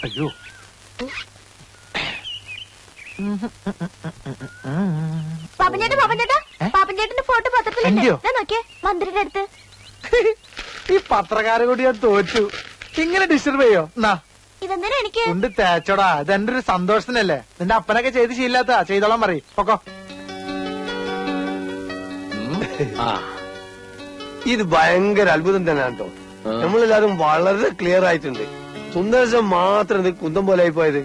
അയ്യോ, പാപ്പഞ്ചേട്ടന്റെ ഫോട്ടോ പത്രത്തിലുണ്ട്. നോക്കിയേ, മന്ത്രിയുടെ അടുത്ത്. ഈ പത്രക്കാരെ കൂടി ഞാൻ തോറ്റു. ഇങ്ങനെ ഡിസ്റ്റർബ് ചെയ്യോ? എന്നാ ഇതെന്തിനാ എനിക്ക് കൊണ്ട് തേച്ചോടാ. ഇതെന്റെ ഒരു സന്തോഷത്തിനല്ലേ. നിന്റെ അപ്പനൊക്കെ ചെയ്ത് ശീലാത്ത ചെയ്തോളാൻ പറയും. പൊക്കോ. ഇത് ഭയങ്കര അത്ഭുതം തന്നെയാണ് കേട്ടോ. നമ്മളെല്ലാരും വളരെ ക്ലിയർ ആയിട്ടുണ്ട്. സുന്ദരശം മാത്രം ഇത് കുന്തം പോലെ ആയി പോയത്.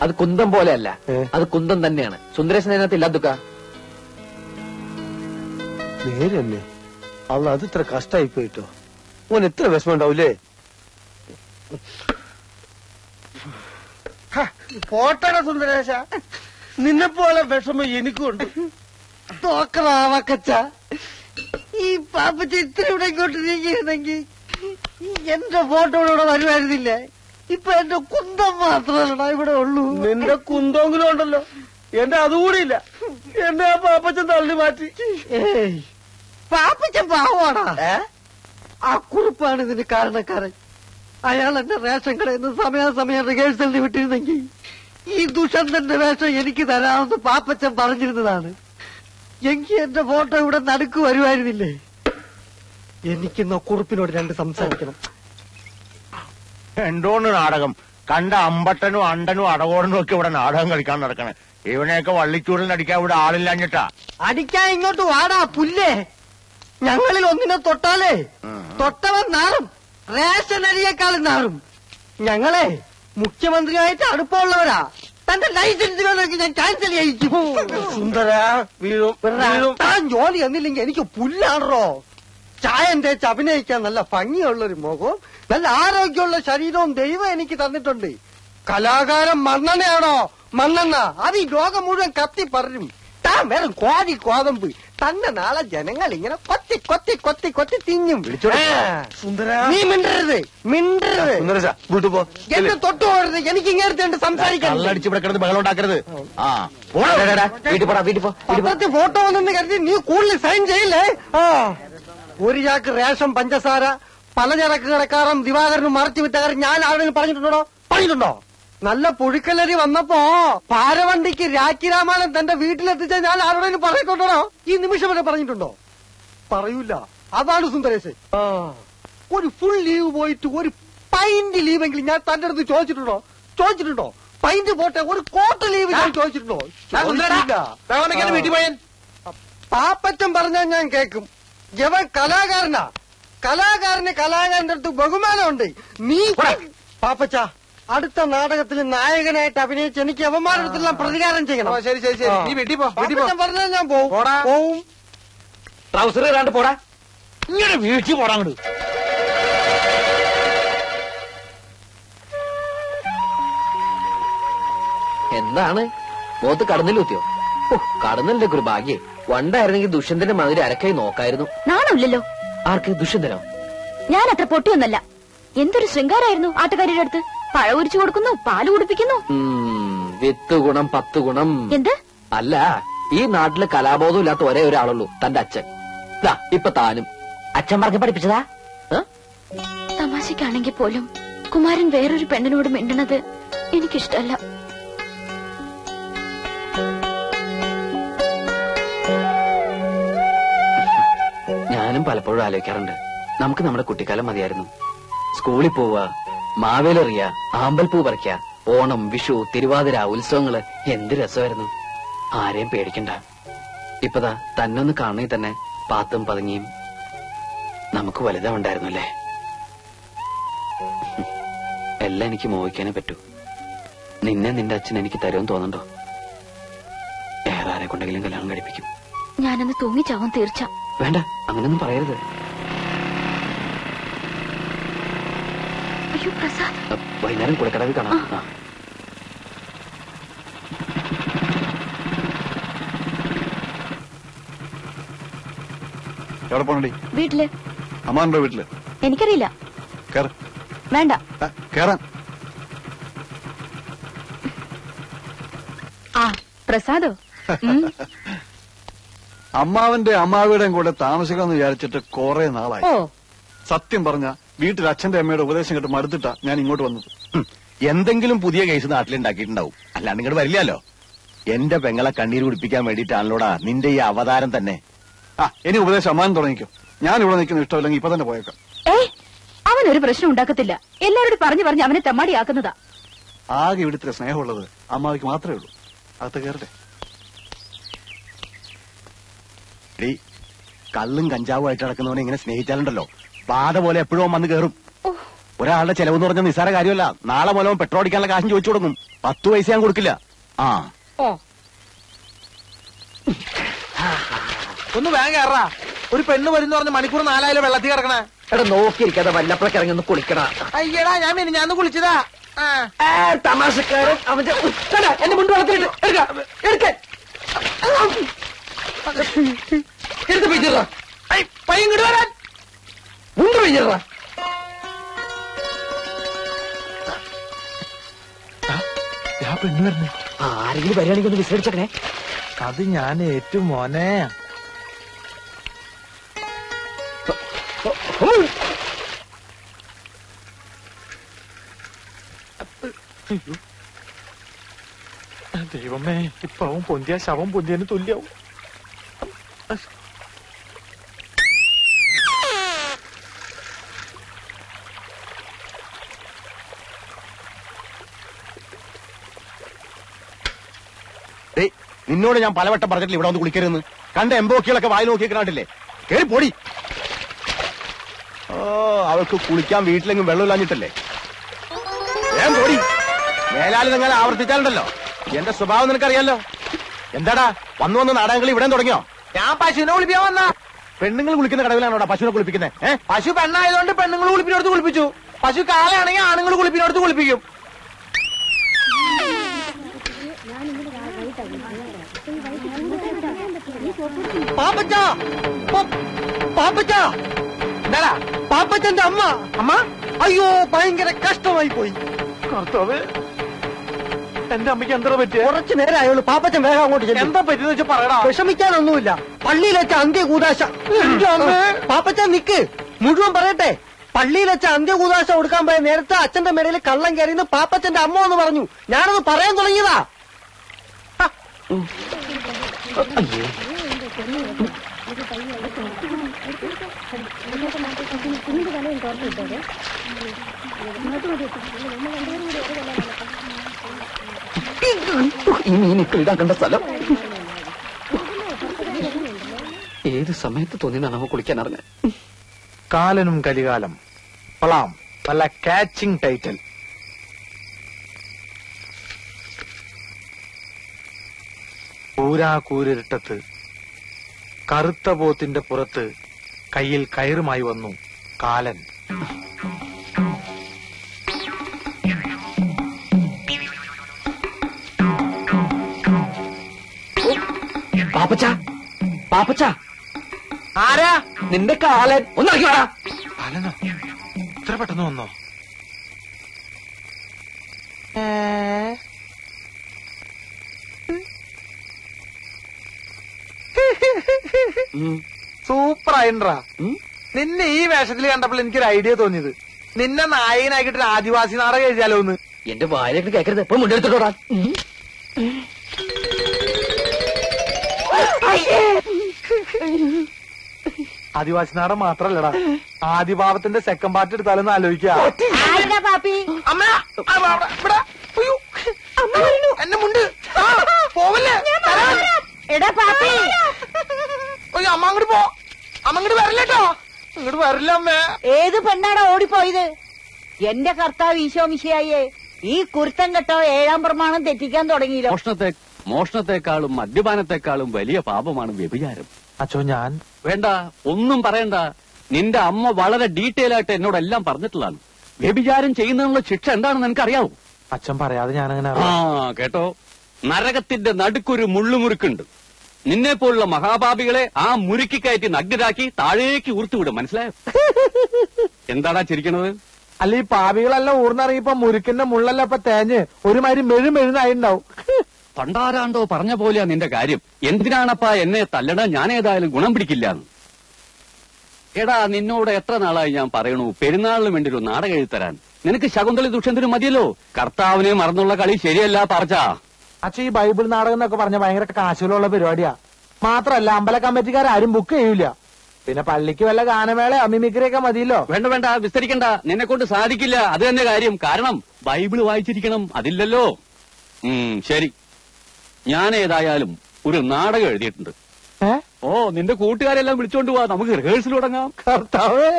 അത് കുന്തം പോലെയല്ല, അത് കുന്തം തന്നെയാണ്. സുന്ദരേശൻ അതിനകത്ത് ഇല്ലാതുക്ക. നേരെ തന്നെ. അള്ള അത് ഇത്ര കഷ്ടായി പോയിട്ടോ. ഓൻ എത്ര വിഷമം ഉണ്ടാവൂലേ? പോട്ടട സുന്ദരേശ, നിന്നെ പോലെ വിഷമം എനിക്കുണ്ട്. തോക്കറാവക്കച്ച, ഈ പാപ്പച്ച ഇത്ര ഇവിടെ ഇങ്ങോട്ട് നീങ്ങിയിരുന്നെങ്കിൽ എന്റെ ഫോട്ടോ ഇവിടെ വരുമായിരുന്നില്ലേ? ഇപ്പൊ എന്റെ കുന്തം മാത്രമല്ലടാ ഇവിടെ ഉള്ളൂ. നിന്റെ കുന്തമെങ്കിലും ഉണ്ടല്ലോ, എന്റെ അതുകൂടി ഇല്ല. എന്നെ ആ പാപ്പച്ചൻ തള്ളി മാറ്റി. പാപ്പച്ചൻ പാവാടാ. ആ കുറിപ്പാണ് ഇതിന് കാരണക്കാരൻ. അയാൾ എന്റെ റേഷൻ കടയിൽ നിന്ന് സമയാസമയം റിഹേഴ്സലിന് വിട്ടിരുന്നെങ്കിൽ ഈ ദുഷന്തന്റെ വേഷം എനിക്ക് തരാമെന്ന് പാപ്പച്ചൻ പറഞ്ഞിരുന്നതാണ്. എങ്കിൽ എന്റെ ഫോട്ടോ ഇവിടെ നടുക്ക് വരുമായിരുന്നില്ലേ? എനിക്കിന്ന് കുറിപ്പിനോട് രണ്ട് സംസാരിക്കണം. എന്തോന്ന് നാടകം കണ്ട അമ്പട്ടനും അണ്ടനും അടകോടനും ഒക്കെ ഇവിടെ നാടകം കളിക്കാൻ നടക്കണേ. ഇവനെയൊക്കെ വള്ളിച്ചൂടിൽ അടിക്കാൻ ഇവിടെ ആളില്ലാഞ്ഞിട്ടാ. അടിക്കാൻ ഇങ്ങോട്ട് വാടാ പുല്ലേ. ഞങ്ങളിൽ ഒന്നിനെ തൊട്ടാലേ തൊട്ടവൻ നാറും, റേഷൻ അരിയേക്കാളും നാറും. ഞങ്ങളെ മുഖ്യമന്ത്രിയായിട്ട് അടുപ്പമുള്ളവരാ. തന്റെ ലൈസൻസ് വേണമെങ്കിൽ ഞാൻ ക്യാൻസൽ ചെയ്യിക്കും. സുന്ദര താൻ ജോലി എന്നില്ലെങ്കിൽ എനിക്ക് പുല്ലാണോ? ചായം തേച്ച് അഭിനയിക്കാൻ നല്ല ഭംഗിയുള്ളൊരു മുഖവും നല്ല ആരോഗ്യമുള്ള ശരീരവും ദൈവം എനിക്ക് തന്നിട്ടുണ്ട്. കലാകാരൻ മണ്ണെണ്ണയാണോ? മണ്ണെണ്ണ അത് ഈ ലോകം മുഴുവൻ കത്തി പറയും. താൻ വേറെ കോതമ്പ്. തന്നെ നാളെ ജനങ്ങൾ ഇങ്ങനെ കൊത്തി കൊത്തി കൊത്തി കൊത്തി തിന്നും. നീ മിണ്ടരുത്, മിണ്ടരുത്. എന്നെ തൊട്ടു പോകരുത്. എനിക്ക് ഇങ്ങനെ സംസാരിക്കാൻ പത്രത്തിൽ ഫോട്ടോ വന്നെന്ന് കരുതി നീ കൂടുതൽ സൈൻ ചെയ്യില്ലേ? ഒരു ചാക്ക് റേഷൻ പഞ്ചസാര പലചരക്ക് കടക്കാരൻ ദിവാകരനും മറച്ചു വിട്ട കാര്യം ഞാൻ ആരോടും പറഞ്ഞിട്ടുണ്ടോ? നല്ല പുഴുക്കലരി വന്നപ്പോ പാരവണ്ടിക്ക് രാഖി രാമായണം തന്റെ വീട്ടിലെത്തിച്ച ഞാൻ ആരോടും പറഞ്ഞിട്ടുണ്ടോ? ഈ നിമിഷം വരെ പറഞ്ഞിട്ടുണ്ടോ? പറയൂല. അതാണ് സുന്ദരേശ്. ഒരു ഫുൾ ലീവ് പോയിട്ട് ഒരു പൈന്റ് ലീവെങ്കിലും ഞാൻ തന്റെ അടുത്ത് ചോദിച്ചിട്ടുണ്ടോ? പൈന്റ് പോട്ടെ, ഒരു കോട്ട് ലീവ് ഞാൻ ചോദിച്ചിട്ടുണ്ടോ? വീട്ടിൽ പോയാൻ പാപ്പച്ചൻ പറഞ്ഞാൽ ഞാൻ കേൾക്കും. ജവൻ കലാകാരനാ. കലാകാരന് കലാകാരന്റെ അടുത്ത് ബഹുമാനമുണ്ട്. നീ പാപ്പച്ച അടുത്ത നാടകത്തിൽ നായകനായിട്ട് അഭിനയിച്ച് എനിക്ക് അവന്മാരടുത്തെല്ലാം പ്രതികാരം ചെയ്യണം. ശരി ശരി ശരി, നീ വീട്ടിൽ പോ. പറഞ്ഞാൽ ഞാൻ പോവും. ട്രൗസർ ഇടാണ്ട് പോടാ. ഇങ്ങനെ വീട്ടിൽ പോടാ. അങ്ങോട്ട് എന്താണ് മുഖത്ത് കടന്നിലൂത്തിയോ? കടന്നലിന്റെ ഒരു ഭാഗ്യേ. വണ്ടായിരുന്നെങ്കിൽ ദുഷ്യന്തന്റെ മാതിരി അരക്കായി നോക്കായിരുന്നു. നാണമില്ലല്ലോ. ആർക്ക്? ദുഷ്യന്തനോ? ഞാൻ അത്ര പൊട്ടിയൊന്നല്ല. എന്തൊരു ശൃംഗാരായിരുന്നു ആട്ടുകാരുടെ അടുത്ത്. പഴം ഉരിച്ചു കൊടുക്കുന്നു, പാല് കുടിപ്പിക്കുന്നു. 8 ഗുണം 10 ഗുണം. എന്ത്? അല്ല, ഈ നാട്ടില് കലാബോധം ഇല്ലാത്ത ഒരേ ഒരാളുള്ളൂ, തന്റെ അച്ഛൻ. ഇപ്പൊ താനും അച്ഛൻ പറഞ്ഞ് പഠിപ്പിച്ചതാ. തമാശക്കാണെങ്കിൽ പോലും കുമാരൻ വേറൊരു പെണ്ണിനോട് മിണ്ടണത് എനിക്കിഷ്ടല്ല. ഞാനും പലപ്പോഴും ആലോചിക്കാറുണ്ട്, നമുക്ക് നമ്മുടെ കുട്ടിക്കാലം മതിയായിരുന്നു. സ്കൂളിൽ പോവുക, മാവേലെറിയ, ആമ്പൽപ്പൂ പറിക്ക, ഓണം, വിഷു, തിരുവാതിര, ഉത്സവങ്ങള് എന്ത് രസമായിരുന്നു. ആരെയും പേടിക്കണ്ട. ഇപ്പതാ തന്നൊന്ന് കാണണമെങ്കിൽ തന്നെ പാത്തും പതുങ്ങിയും നമുക്ക് വലുതാവുണ്ടായിരുന്നു അല്ലേ? എല്ലാം എനിക്ക് മോഹിക്കാനേ പറ്റൂ. നിന്നെ നിന്റെ അച്ഛൻ എനിക്ക് തരുമെന്ന് തോന്നുന്നുണ്ടോ? വേറെ ആരെ കൊണ്ടെങ്കിലും കല്യാണം കഴിപ്പിക്കും. ഞാനന്ന് തൂങ്ങിച്ചാവും തീർച്ച. വേണ്ട, അങ്ങനൊന്നും പറയരുത്. അയ്യോ പ്രസാദ്, വൈകുന്നേരം കുളക്കടവിൽ കാണാം. എവിടെ പോണടി? വീട്ടില്. അമ്മാന്റെ വീട്ടില്? എനിക്കറിയില്ല. വേണ്ട കേറാൻ. പ്രസാദോ? അമ്മാവന്റെ അമ്മാവിയുടെയും കൂടെ താമസിക്കാന്ന് വിചാരിച്ചിട്ട് കുറെ നാളായി. സത്യം പറഞ്ഞ വീട്ടിൽ അച്ഛന്റെ അമ്മയുടെ ഉപദേശം കേട്ട് മടുത്തിട്ടാ ഞാൻ ഇങ്ങോട്ട് വന്നത്. എന്തെങ്കിലും പുതിയ കേസ് നാട്ടിലുണ്ടാക്കിയിട്ടുണ്ടാവും, അല്ലാണ്ട് ഇങ്ങോട്ട് വരില്ലല്ലോ. എന്റെ പെങ്ങളെ കണ്ണീര് കുടിപ്പിക്കാൻ വേണ്ടിയിട്ടാണല്ലോടാ നിന്റെ ഈ അവതാരം തന്നെ. ഇനി ഉപദേശം അമ്മാൻ തുടങ്ങിക്കോ. ഞാൻ ഇവിടെ നിൽക്കുന്ന ഇഷ്ടമില്ലെങ്കിൽ ഇപ്പൊ തന്നെ പോയേക്കാം. അവനൊരു പ്രശ്നം ഉണ്ടാക്കത്തില്ല. എല്ലാവരോടും പറഞ്ഞു അവനെ തെമ്മാടിയാക്കുന്നതാ. ആകെ ഇവിടുത്തെ സ്നേഹമുള്ളത് അമ്മാവിക്ക് മാത്രമേ ഉള്ളൂ. അകത്ത് കയറട്ടെ. കള്ളും കഞ്ചാവും ആയിട്ട് നടക്കുന്നവനെ ഇങ്ങനെ സ്നേഹിച്ചാലുണ്ടല്ലോ ബാധ പോലെ എപ്പോഴും വന്ന് കയറും. ഒരാളുടെ ചെലവെന്ന് പറഞ്ഞ നിസ്സാര കാര്യമല്ല. നാളെ മൂലം പെട്രോൾ അടിക്കാനുള്ള കാശും ചോദിച്ചു കൊടുക്കും. 10 പൈസ ഞാൻ കൊടുക്കില്ല. ഒന്ന് വേഗം കയറാ. ഒരു പെണ്ണ് വരുന്ന പറഞ്ഞ മണിക്കൂർ 4 വെള്ളത്തിൽ കിടക്കണേ. എടാ നോക്കിയിരിക്കാതെ വല്ലപ്പോഴൊക്കെ ഇറങ്ങി ഒന്ന് കുളിക്കണ. അയ്യടാ ഞാൻ കുളിച്ചതാ. തമാശക്കാരൻ അവന്റെ എന്റെ മുണ്ട് വളർത്തിട്ട് എടുത്ത് പിടിച്ചിട. പയ്യങ്ങോട്ട് വരാൻ മുണ്ട് പിടിച്ചിട. പെണ്ണ് വരുന്നു. ആരെങ്കിലും വരികയാണെങ്കിൽ ഒന്ന് വിസരിച്ചേ. അത് ഞാൻ ഏറ്റവും മോനെ. ദൈവമേ, ഇപ്പം പൊന്തിയ ശവം പൊന്തിയന് തുല്യാവും. നിന്നോട് ഞാൻ പലവട്ടം പറഞ്ഞിട്ടില്ല ഇവിടെ ഒന്ന് കുളിക്കരുതെന്ന്. കണ്ട എംബോക്കികളൊക്കെ വായി നോക്കി കണ്ടില്ലേ? കേറി പൊടി. അവൾക്ക് കുളിക്കാൻ വീട്ടിലെങ്കിലും വെള്ളമില്ലാഞ്ഞിട്ടല്ലേ? വേഗം പൊടി. മേലാല് നിങ്ങൾ ആവർത്തിച്ചാലുണ്ടല്ലോ എന്റെ സ്വഭാവം നിനക്കറിയാലോ. എന്താടാ വന്നു നാടകങ്ങൾ ഇവിടെ തുടങ്ങിയോ? ഞാൻ പശുവിനെ കുളിപ്പിക്കാൻ വന്ന. പെണ്ണുങ്ങൾ കുളിക്കുന്ന കടവിലാണോടാ പശുവിനെ കുളിപ്പിക്കുന്നത്? പശു പെണ്ണായതുകൊണ്ട് പെണ്ണുങ്ങൾ കുളിപ്പിനടുത്ത് കുളിപ്പിച്ചു. പശു കാളയാണെങ്കിൽ ആണുങ്ങൾ കുളിപ്പിനടുത്ത് കുളിപ്പിക്കും. എന്താടാ പാപ്പച്ചന്റെ അമ്മ? അയ്യോ, ഭയങ്കര കഷ്ടമായി പോയി. കർത്താവ്, എന്റെ അമ്മയ്ക്ക് എന്താ പറ്റിയ? കുറച്ചു നേരം ആയുള്ളൂ. പാപ്പച്ചൻ വേഗം അങ്ങോട്ട് ചെല്ലും. എന്താ പറ്റിയെന്ന് വെച്ചാൽ പറയടാ. വിഷമിക്കാനൊന്നുമില്ല. പള്ളിയിൽ വെച്ച അന്ത്യകൂദാശ. പാപ്പച്ചൻ നിക്ക്, മുഴുവൻ പറയട്ടെ. പള്ളിയിൽ വെച്ച അന്ത്യകൂദാശ കൊടുക്കാൻ പോയ നേരത്തെ അച്ഛന്റെ മേടയിൽ കള്ളം കയറിയെന്ന് പാപ്പച്ചന്റെ അമ്മ എന്ന് പറഞ്ഞു. ഞാനത് പറയാൻ തുടങ്ങിയതാ. ഈ മീനിക്കളിടാൻ കണ്ട സ്ഥലം ഏത് സമയത്ത് തോന്നിയാണ് നമ്മ കുളിക്കാൻ ഇറങ്ങാൻ. കാലനും കലികാലം കൊള്ളാം. നല്ല കാച്ചിങ് ടൈറ്റിൽ. കൂരാകൂരിട്ടത്ത് കറുത്ത പോത്തിന്റെ പുറത്ത് കയ്യിൽ കയറുമായി വന്നു കാലൻ. പാപ്പച്ച ആരാ? നിന്റെ കാലൻ ഒന്നിറക്കി വേടാ. കാലനോ? ഇത്ര പെട്ടെന്ന് വന്നോ? സൂപ്പറായിട്ടാ. നിന്നെ ഈ വേഷത്തിൽ കണ്ടപ്പോൾ എനിക്കൊരു ഐഡിയ തോന്നിയത്, നിന്നെ നായകനാക്കിട്ട് ഒരു ആദിവാസി നാടകം എഴുതിയാലോ എന്ന്. എന്റെ വായിലേക്ക് കേൾക്കരുത്. ഇപ്പൊ മുണ്ടെടുത്തിട്ടോടാ. ആദിവാസി നാടകം മാത്രല്ലടാ, ആദിഭാവത്തിന്റെ സെക്കൻഡ് പാർട്ട് എടുത്താലെന്ന് ആലോചിക്കാം. എന്നെ മുണ്ട് പോവല്ലേ? അമ്മ അങ്ങോട്ട് പോ. അമ്മ അങ്ങോട്ട് വരില്ലട്ടോ. ഇങ്ങോട്ട് വരില്ല അമ്മേ. ഏത് പെണ്ണാടാ ഓടിപ്പോയത്? എന്റെ കർത്താവ് ഈശോ മിശിഹായേ, ഈ കുരുത്തം കെട്ടോ 7-ാം പ്രമാണം തെറ്റിക്കാൻ തുടങ്ങിയില്ലോ. മോഷണത്തെക്കാളും മദ്യപാനത്തെക്കാളും വലിയ പാപമാണ് വ്യഭിചാരം. അച്ഛോ, ഞാൻ വേണ്ട, ഒന്നും പറയണ്ട. നിന്റെ അമ്മ വളരെ ഡീറ്റെയിൽ ആയിട്ട് എന്നോടെല്ലാം പറഞ്ഞിട്ടുള്ളതാണ്. വ്യഭിചാരം ചെയ്യുന്നതിനുള്ള ശിക്ഷ എന്താണെന്ന് എനിക്കറിയാവൂ. അച്ഛൻ പറയാതെ ഞാനങ്ങനെ. കേട്ടോ, നരകത്തിന്റെ നടുക്കൊരു മുള്ളുമുറുക്കുണ്ട്. നിന്നെ പോലുള്ള മഹാപാപികളെ ആ മുറുക്കി കയറ്റി നഗ്നരാക്കി താഴേക്ക് ഊർത്തുവിടും. മനസ്സിലായോ? എന്താടാ ചിരിക്കണത്? അല്ല, ഈ പാപികളെല്ലാം ഊർന്നിറങ്ങിയപ്പോ മുരുക്കിന്റെ മുള്ളല്ല ഇപ്പൊ തേഞ്ഞ് ഒരുമാതിരി മെഴുമെഴുന്നായിണ്ടാവും. പണ്ടാരാണ്ടോ പറഞ്ഞ പോലെയാ നിന്റെ കാര്യം. എന്തിനാണപ്പാ എന്നെ തല്ലണ? ഞാനേതായാലും ഗുണം പിടിക്കില്ല. എടാ നിന്നോട് എത്ര നാളായി ഞാൻ പറയണു പെരുന്നാളിന് വേണ്ടി ഒരു നാടകം എഴുതരാൻ. നിനക്ക് ശകുന്തളി ദുഷ്യന്തനും മതിയല്ലോ. കർത്താവിനെ മറന്നുള്ള കളി ശരിയല്ല പറച്ച. അച്ഛൻ ഈ ബൈബിൾ നാടകം എന്നൊക്കെ പറഞ്ഞ ഭയങ്കര കാശുകളുള്ള പരിപാടിയാ. മാത്രല്ല അമ്പല കമ്മിറ്റിക്കാരും ബുക്ക് ചെയ്യൂല. പിന്നെ പള്ളിക്ക് വല്ല ഗാനമേള മിമിക്രിയൊക്കെ മതിയല്ലോ. വേണ്ട വേണ്ട വിസ്തരിക്കണ്ട, നിന്നെ കൊണ്ട് സാധിക്കില്ല. അത് തന്നെ കാര്യം. കാരണം ബൈബിള് വായിച്ചിരിക്കണം, അതില്ലല്ലോ. ശരി, ഞാൻ ഏതായാലും ഒരു നാടകം എഴുതിയിട്ടുണ്ട്. ഓ, നിന്റെ കൂട്ടുകാരെല്ലാം വിളിച്ചോണ്ട് പോവാ, നമുക്ക് റിഹേഴ്സൽ തുടങ്ങാം. കർത്താവേ,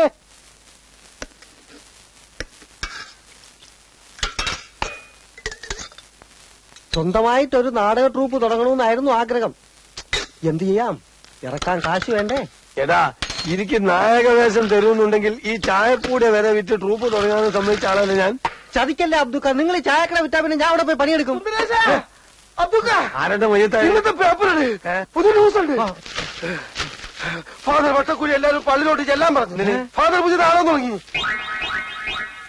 സ്വന്തമായിട്ടൊരു നാടക ട്രൂപ്പ് തുടങ്ങണമെന്നായിരുന്നു ആഗ്രഹം. എന്ത് ചെയ്യാം, ഇറക്കാൻ കാശ് വേണ്ടേ? എടാ, എനിക്ക് നായകവേഷം തരുന്നുണ്ടെങ്കിൽ ഈ ചായപ്പൂടെ വരെ വിറ്റ് ട്രൂപ്പ് തുടങ്ങാമെന്ന് സമ്മതിച്ച ആളാണ് ഞാൻ. ചതിക്കല്ലേ അബ്ദുക്ക, നിങ്ങൾ ഈ ചായക്കട വിറ്റാ പിന്നെ ഞാൻ അവിടെ പോയി പണിയെടുക്കും. ആരുടെ മയ്യത്തായി പേപ്പറുണ്ട്, പുതിയ ന്യൂസ് ഉണ്ട്. ഫാദർ വട്ടക്കുഴി എല്ലാവരും പള്ളിയിലോട്ട് ചെല്ലാൻ പറഞ്ഞു. ഫാദർ പുതിയ ആളോ തുടങ്ങി.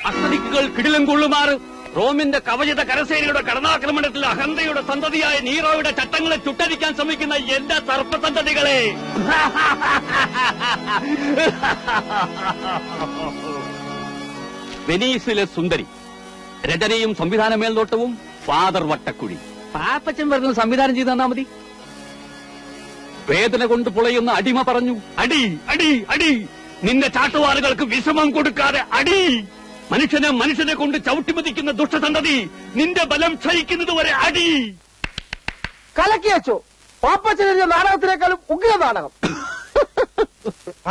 അസ്തദിക്കുകൾ കിടിലം കൊള്ളുമാറ് റോമിന്റെ കവചിത കരസേനയുടെ കടന്നാക്രമണത്തിൽ അഹന്തയുടെ സന്തതിയായ നീറോയുടെ ചട്ടങ്ങളെ ചുട്ടരിക്കാൻ ശ്രമിക്കുന്ന എന്റെ സർപ്പസന്തതികളെ, വെനീസിലെ സുന്ദരി, രചനയും സംവിധാന മേൽനോട്ടവും ഫാദർ വട്ടക്കുഴി. പാപ്പച്ചൻ വരുന്ന സംവിധാനം ചെയ്ത് തന്നാ മതി. വേദന കൊണ്ട് പുളയുന്ന അടിമ പറഞ്ഞു, അടി അടി അടി, നിന്റെ ചാട്ടുവാറുകൾക്ക് വിശ്രമം കൊടുക്കാതെ അടി. മനുഷ്യനെ കൊണ്ട് ചവിട്ടിമതിക്കുന്ന ദുഷ്ടസന്തതി, നിന്റെ ബലം ക്ഷയിക്കുന്നതുവരെ അടി. കലക്കി വെച്ചോ, പാപ്പച്ചനെഴുതിയ നാടകത്തിനേക്കാളും ഉഗ്ര നാടകം.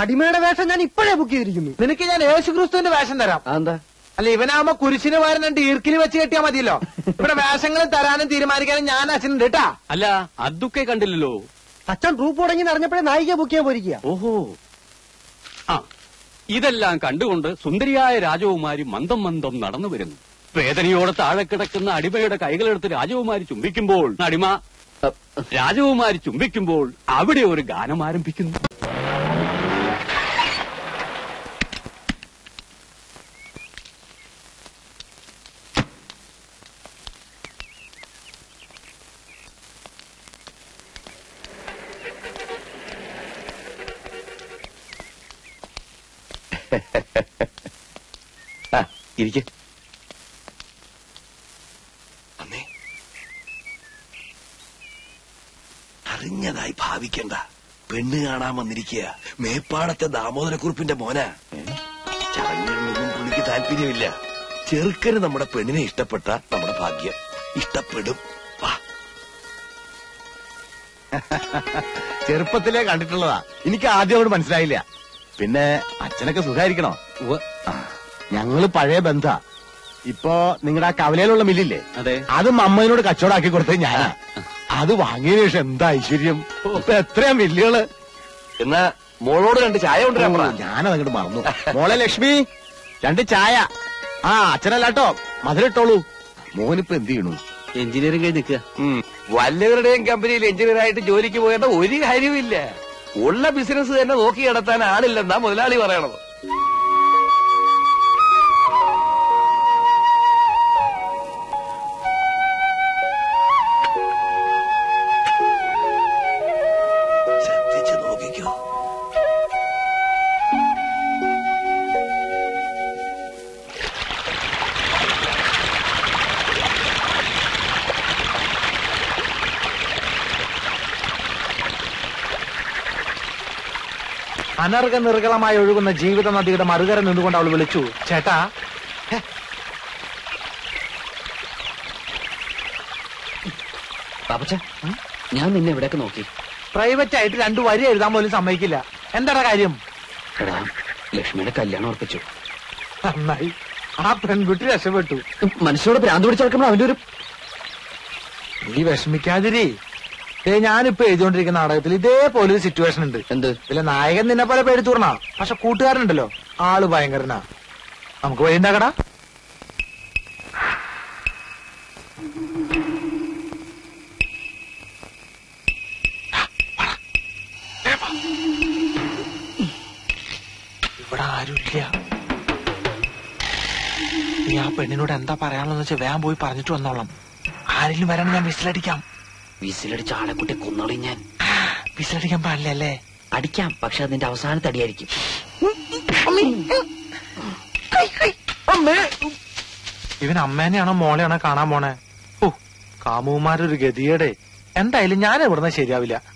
അടിമയുടെ വേഷം ഞാൻ ഇപ്പോഴേ ബുക്ക് ചെയ്തിരിക്കുന്നു. നിനക്ക് ഞാൻ യേശുക്രിസ്തുവിന്റെ വേഷം തരാം. എന്താ? അല്ല, ഇവനാവുമ്പോ കുരിശിന് പകരം രണ്ട് ഈർക്കിന് വെച്ച് കെട്ടിയാ മതിയല്ലോ. ഇവിടെ വേഷങ്ങൾ തരാനും തീരുമാനിക്കാനും ഞാൻ അച്ഛനുണ്ട് കേട്ടാ. അല്ല, അതൊക്കെ കണ്ടില്ലല്ലോ. അച്ഛൻ ട്രൂപ്പ് തുടങ്ങി അറിഞ്ഞപ്പോഴേ നായിക ബുക്ക് ചെയ്യാൻ പോയിരിക്കുക. ഓഹോ, ആ, ഇതെല്ലാം കണ്ടുകൊണ്ട് സുന്ദരിയായ രാജകുമാരി മന്ദം മന്ദം നടന്നു വരുന്നു. വേദനയോടെ താഴെ കിടക്കുന്ന അടിമയുടെ കൈകളെടുത്ത് രാജകുമാരി ചുംബിക്കുമ്പോൾ രാജകുമാരി ചുംബിക്കുമ്പോൾ അവിടെ ഒരു ഗാനം ആരംഭിക്കുന്നു. ഇരിക്കെ. അറിഞ്ഞതായി ഭാവിക്കണ്ട. പെണ്ണ് കാണാൻ വന്നിരിക്കുക മേപ്പാടത്തെ ദാമോദരക്കുറിപ്പിന്റെ മോന. ചടങ്ങുകളിലൊന്നും പുള്ളിക്ക് താല്പര്യമില്ല. ചെറുക്കന് നമ്മുടെ പെണ്ണിനെ ഇഷ്ടപ്പെട്ട നമ്മുടെ ഭാഗ്യം. ഇഷ്ടപ്പെടും. ചെറുപ്പത്തിലേ കണ്ടിട്ടുള്ളതാ. എനിക്ക് ആദ്യം അവിടെ മനസ്സിലായില്ല. പിന്നെ അച്ഛനൊക്കെ സുഖായിരിക്കണോ? ഞങ്ങള് പഴയ ബന്ധ. ഇപ്പൊ നിങ്ങളുടെ ആ കവലയിലുള്ള മില്ലില്ലേ, അതെ, അത് അമ്മയോട് കച്ചവടാക്കി കൊടുത്തത് ഞാനാ. അത് വാങ്ങിയതിനു ശേഷം എന്താ ഐശ്വര്യം. ഇപ്പൊ എത്രയാ മില്ലുകള്. എന്നാ മോളോട് 2 ചായ കൊണ്ടുവരാൻ പറ. ഞാനതങ്ങോട്ട് മറന്നു. മോളെ ലക്ഷ്മി, 2 ചായ. ആ, അച്ഛനല്ലാട്ടോ, മധുരട്ടോളൂ. മോനിപ്പോ എന്ത് ചെയ്യണു? എഞ്ചിനീയറിംഗ് കഴിഞ്ഞ് നിൽക്കുക. വല്ലവരുടെയും കമ്പനിയിൽ എഞ്ചിനീയറായിട്ട് ജോലിക്ക് പോകേണ്ട ഒരു കാര്യമില്ല. ഉള്ള ബിസിനസ് തന്നെ നോക്കി നടത്താൻ ആളില്ലെന്നാ മുതലാളി പറയണത്. ശ്രദ്ധിച്ചു നോക്കിക്കോ. അനർഘ നിർഗളമായി ഒഴുകുന്ന ജീവിത നദിയുടെ മറുകര നിന്നുകൊണ്ട് അവൾ വിളിച്ചു, ചേട്ടാ. പാപ്പച്ച, ഞാൻ നിന്നെ എവിടെയൊക്കെ നോക്കി. പ്രൈവറ്റ് ആയിട്ട് 2 വരി എഴുതാൻ പോലും സമ്മതിക്കില്ല. എന്താടാ കാര്യം? എടാ, ലക്ഷ്മിയുടെ കല്യാണം ഉറപ്പിച്ചു. നന്നായി, ആ പെൺകുട്ടി രക്ഷപ്പെട്ടു. മനുഷ്യരോട് ഭ്രാന്ത് പിടിച്ചെടുക്കുമ്പോൾ അവന്റെ ഒരു... നീ വിഷമിക്കാതിരി. ഞാനിപ്പോ എഴുതിക്കൊണ്ടിരിക്കുന്ന നാടകത്തിൽ ഇതേപോലെ ഒരു സിറ്റുവേഷൻ ഉണ്ട്. എന്ത്? ഇതിലെ നായകൻ നിന്നെ പോലെ പേടിത്തൂർണ, പക്ഷെ കൂട്ടുകാരനുണ്ടല്ലോ, ആള് ഭയങ്കരനാ. നമുക്ക് വഴിയുണ്ടാക്കടാ. ഇവിടെ ആരുമില്ല. നീ ആ പെണ്ണിനോട് എന്താ പറയാനുള്ളതെന്ന് വെച്ചാൽ വേഗം പോയി പറഞ്ഞിട്ട് വന്നോളാം. ആരെങ്കിലും വരാൻ ഞാൻ വിസിലടിക്കാം. വിസിലടിച്ച ആളെ കുട്ടി കൊന്നോളി ഞാൻ. വിസിലടിക്കാൻ പാടില്ലല്ലേ? അടിക്കാം, പക്ഷെ അതിന്റെ അവസാനത്തെ അടിയായിരിക്കും. ഇവൻ അമ്മേനെയാണോ മോളെയാണോ കാണാൻ പോണേ? ഓ, കാമുമാരൊരു ഗതിയേടെ. എന്തായാലും ഞാൻ ഇവിടുന്ന് ശരിയാവില്ല.